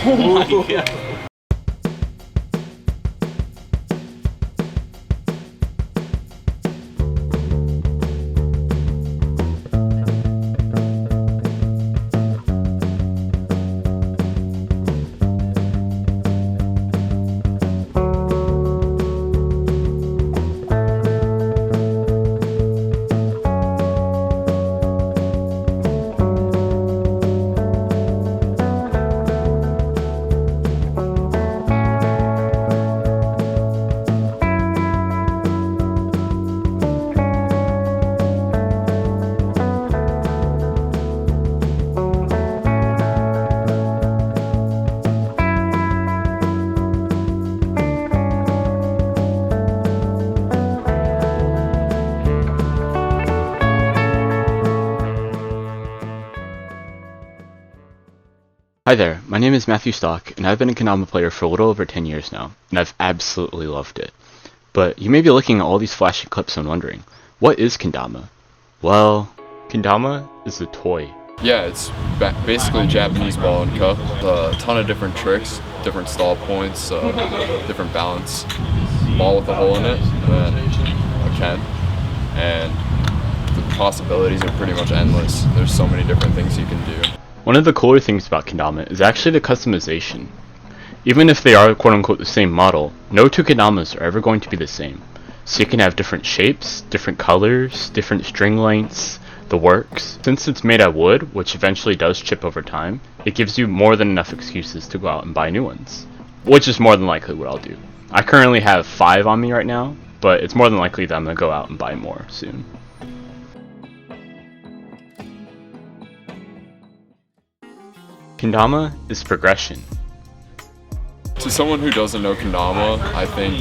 Oh my god. Hi there, my name is Matthew Stock, and I've been a Kendama player for a little over 10 years now, and I've absolutely loved it. But you may be looking at all these flashy clips and wondering, what is Kendama? Well, Kendama is a toy. Yeah, it's basically Japanese ball and cup. A ton of different tricks, different stall points, different balance. Ball with a hole in it, and then a Ken. And the possibilities are pretty much endless. There's so many different things you can do. One of the cooler things about Kendama is actually the customization. Even if they are quote-unquote the same model, no two Kendamas are ever going to be the same. So you can have different shapes, different colors, different string lengths, the works. Since it's made out of wood, which eventually does chip over time, it gives you more than enough excuses to go out and buy new ones. Which is more than likely what I'll do. I currently have 5 on me right now, but it's more than likely that I'm going to go out and buy more soon. Kendama is progression. To someone who doesn't know Kendama, I think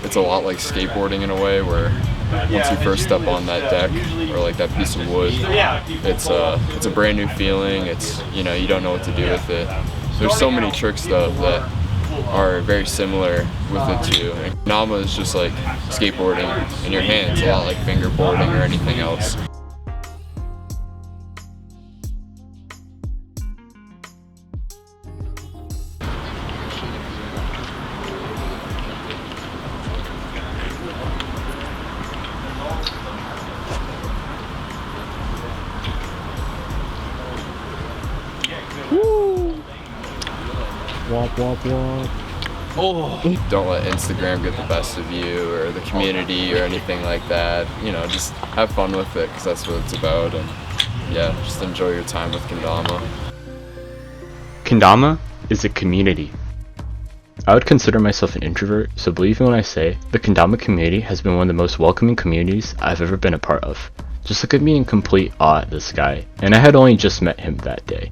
it's a lot like skateboarding in a way, where once you first step on that deck or like that piece of wood, it's a brand new feeling. It's, you know, you don't know what to do with it. There's so many tricks though that are very similar with it too. And Kendama is just like skateboarding in your hands, a lot like fingerboarding or anything else. Wop wop wop. Oh. Don't let Instagram get the best of you or the community or anything like that. You know, just have fun with it, because that's what it's about. And yeah, just enjoy your time with Kendama. Kendama is a community. I would consider myself an introvert, so believe me when I say the Kendama community has been one of the most welcoming communities I've ever been a part of. Just look at me in complete awe at this guy, and I had only just met him that day.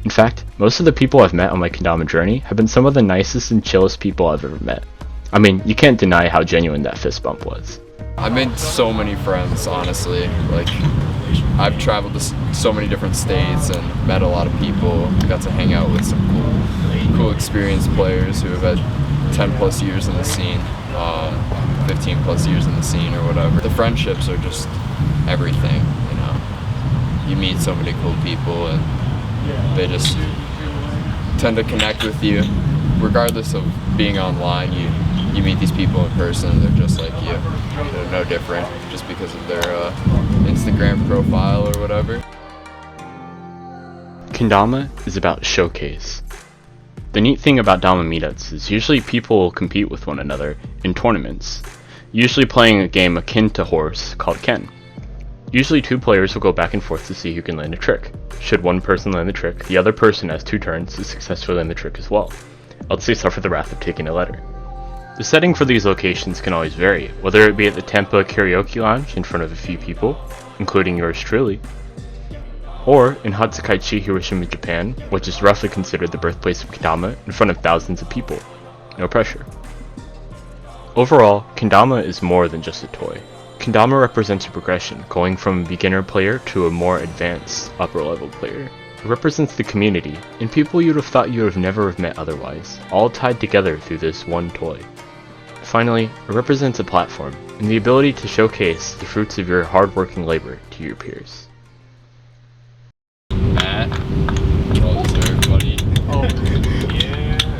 In fact, most of the people I've met on my Kendama journey have been some of the nicest and chillest people I've ever met. I mean, you can't deny how genuine that fist bump was. I made so many friends, honestly. Like, I've traveled to so many different states and met a lot of people. Got to hang out with some cool experienced players who have had 10 plus years in the scene, 15 plus years in the scene or whatever. The friendships are just everything, you know. You meet so many cool people and they just tend to connect with you. Regardless of being online, you meet these people in person, they're just like you. They're no different just because of their Instagram profile or whatever. Kendama is about showcase. The neat thing about Dama meetups is usually people will compete with one another in tournaments, usually playing a game akin to horse called Ken. Usually 2 players will go back and forth to see who can land a trick. Should one person land the trick, the other person has 2 turns to successfully land the trick as well, else they suffer the wrath of taking a letter. The setting for these locations can always vary, whether it be at the Tampa Karaoke Lounge in front of a few people, including yours truly, or in Hatsukaichi, Hiroshima, Japan, which is roughly considered the birthplace of Kendama, in front of thousands of people. No pressure. Overall, Kendama is more than just a toy. Kendama represents a progression, going from a beginner player to a more advanced, upper level player. It represents the community, and people you'd have thought you would have never have met otherwise, all tied together through this one toy. Finally, it represents a platform, and the ability to showcase the fruits of your hard-working labor to your peers. Matt.